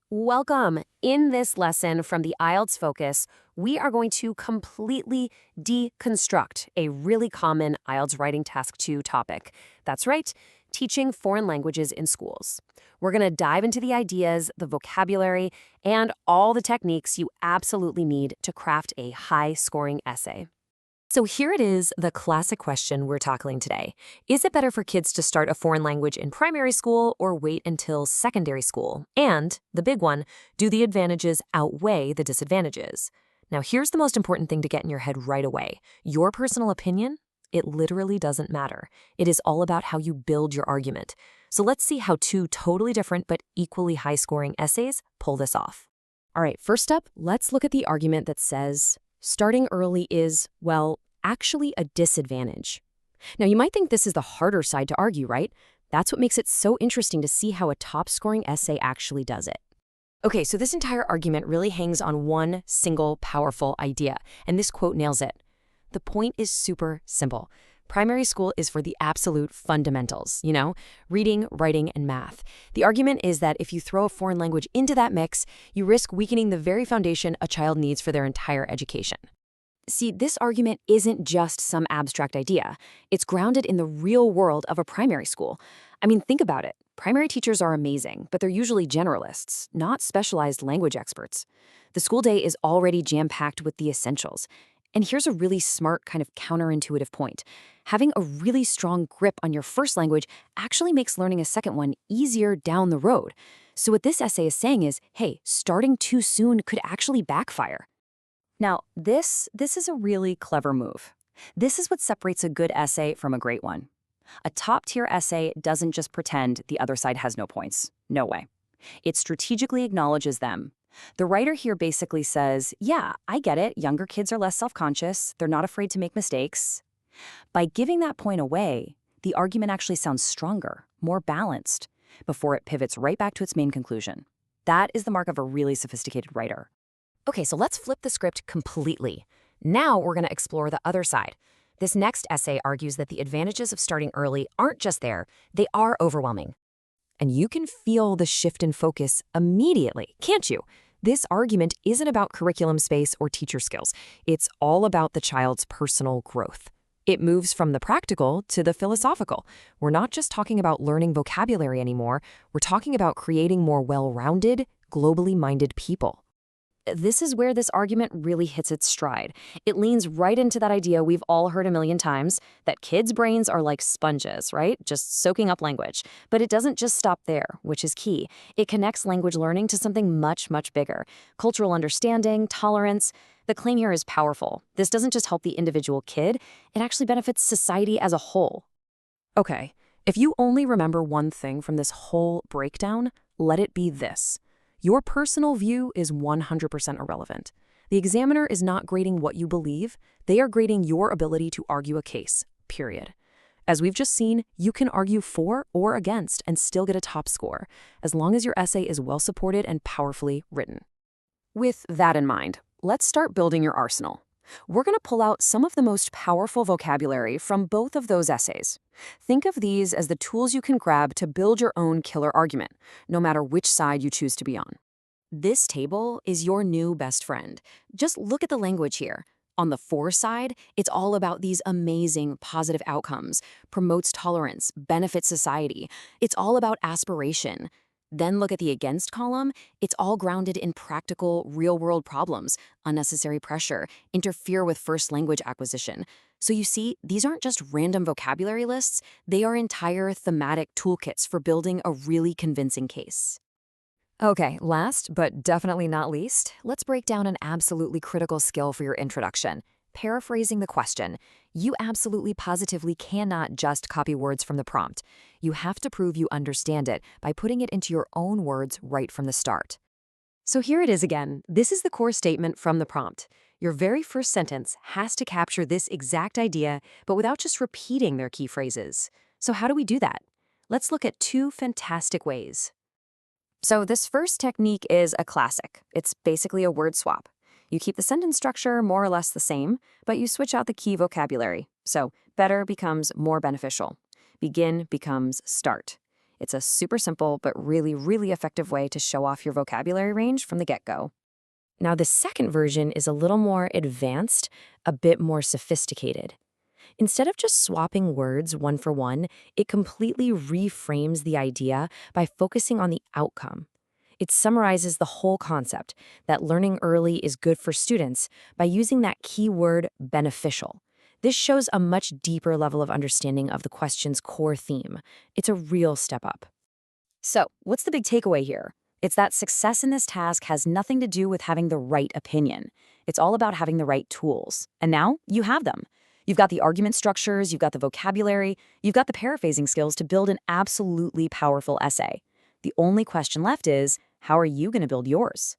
Welcome. In this lesson from the IELTS Focus, we are going to completely deconstruct a really common IELTS Writing Task 2 topic. That's right, teaching foreign languages in schools. We're going to dive into the ideas, the vocabulary, and all the techniques you absolutely need to craft a high-scoring essay. So here it is, the classic question we're tackling today. Is it better for kids to start a foreign language in primary school or wait until secondary school? And, the big one, do the advantages outweigh the disadvantages? Now here's the most important thing to get in your head right away. Your personal opinion? It literally doesn't matter. It is all about how you build your argument. So let's see how two totally different but equally high-scoring essays pull this off. All right, first up, let's look at the argument that says starting early is, well, actually a disadvantage. Now, you might think this is the harder side to argue, right? That's what makes it so interesting to see how a top-scoring essay actually does it. Okay, so this entire argument really hangs on one single powerful idea, and this quote nails it. The point is super simple. Primary school is for the absolute fundamentals, reading, writing, and math. The argument is that if you throw a foreign language into that mix, you risk weakening the very foundation a child needs for their entire education. See, this argument isn't just some abstract idea. It's grounded in the real world of a primary school. I mean, think about it. Primary teachers are amazing, but they're usually generalists, not specialized language experts. The school day is already jam-packed with the essentials. And here's a really smart kind of counterintuitive point. Having a really strong grip on your first language actually makes learning a second one easier down the road. So what this essay is saying is, hey, starting too soon could actually backfire. Now, this is a really clever move. This is what separates a good essay from a great one. A top-tier essay doesn't just pretend the other side has no points. No way. It strategically acknowledges them. The writer here basically says, yeah, I get it, younger kids are less self-conscious, they're not afraid to make mistakes. By giving that point away, the argument actually sounds stronger, more balanced, before it pivots right back to its main conclusion. That is the mark of a really sophisticated writer. Okay, so let's flip the script completely. Now we're going to explore the other side. This next essay argues that the advantages of starting early aren't just there, they are overwhelming. And you can feel the shift in focus immediately, can't you? This argument isn't about curriculum space or teacher skills. It's all about the child's personal growth. It moves from the practical to the philosophical. We're not just talking about learning vocabulary anymore. We're talking about creating more well-rounded, globally minded people. This is where this argument really hits its stride. It leans right into that idea we've all heard a million times, that kids' brains are like sponges, right? Just soaking up language. But it doesn't just stop there, which is key. It connects language learning to something much, much bigger. Cultural understanding, tolerance. The claim here is powerful. This doesn't just help the individual kid, it actually benefits society as a whole. Okay, if you only remember one thing from this whole breakdown, let it be this. Your personal view is 100% irrelevant. The examiner is not grading what you believe, they are grading your ability to argue a case, period. As we've just seen, you can argue for or against and still get a top score, as long as your essay is well supported and powerfully written. With that in mind, let's start building your arsenal. We're going to pull out some of the most powerful vocabulary from both of those essays. Think of these as the tools you can grab to build your own killer argument, no matter which side you choose to be on. This table is your new best friend. Just look at the language here. On the for side, it's all about these amazing positive outcomes, promotes tolerance, benefits society. It's all about aspiration. Then look at the against column. It's all grounded in practical, real-world problems, unnecessary pressure, interfere with first language acquisition. So you see, these aren't just random vocabulary lists, they are entire thematic toolkits for building a really convincing case. Okay, last but definitely not least, let's break down an absolutely critical skill for your introduction. Paraphrasing the question. You absolutely positively cannot just copy words from the prompt. You have to prove you understand it by putting it into your own words right from the start. So here it is again. This is the core statement from the prompt. Your very first sentence has to capture this exact idea, but without just repeating their key phrases. So how do we do that? Let's look at two fantastic ways. So this first technique is a classic. It's basically a word swap. You keep the sentence structure more or less the same, but you switch out the key vocabulary. So better becomes more beneficial. Begin becomes start. It's a super simple but really, really effective way to show off your vocabulary range from the get-go. Now, the second version is a little more advanced, a bit more sophisticated. Instead of just swapping words one for one, it completely reframes the idea by focusing on the outcome. It summarizes the whole concept that learning early is good for students by using that key word beneficial. This shows a much deeper level of understanding of the question's core theme. It's a real step up. So, what's the big takeaway here? It's that success in this task has nothing to do with having the right opinion. It's all about having the right tools. And now you have them. You've got the argument structures, you've got the vocabulary, you've got the paraphrasing skills to build an absolutely powerful essay. The only question left is, how are you going to build yours?